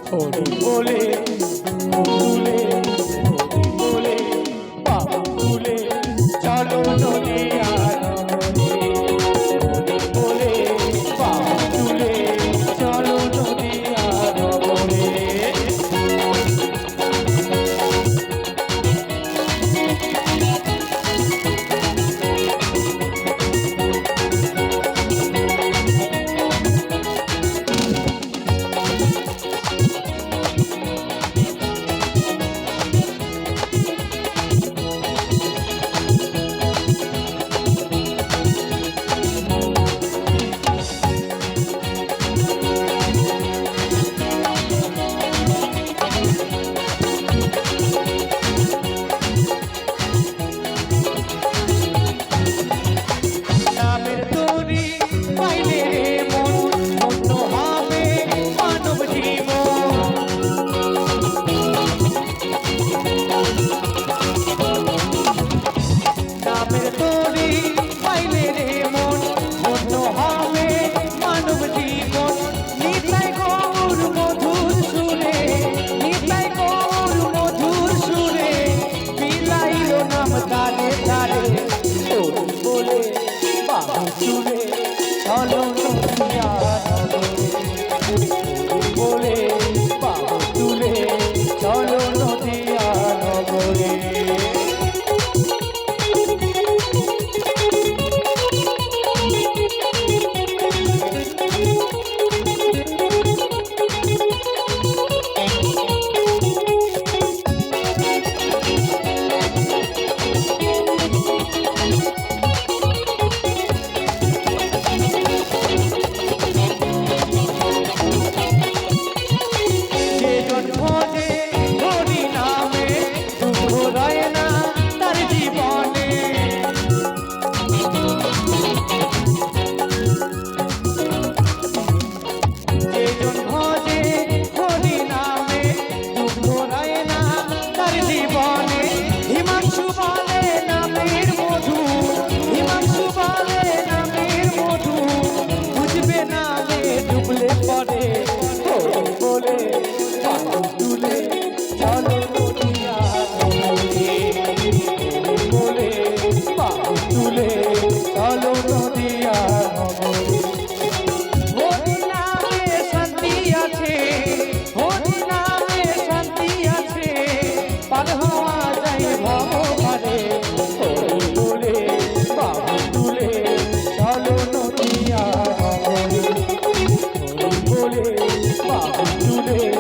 হরি বলে তুলে হরি বলে বাবা তুলে চলো নদিয়া নগরে হরি বলে বাবা তুলে চলো নদিয়া নগরে চলো নদিয়া নগরে বলে বাবা তুলে চলো নদিয়া নগরে তুলে চলো নদিয়া নগরে হরি নামে শান্তি আছে হরি নামে শান্তি আছে পার হওয়া যায় ভবঘাটে হরি বলে বাবা তুলে চলো নদিয়া নগরে হরি বলে বাবা তুলে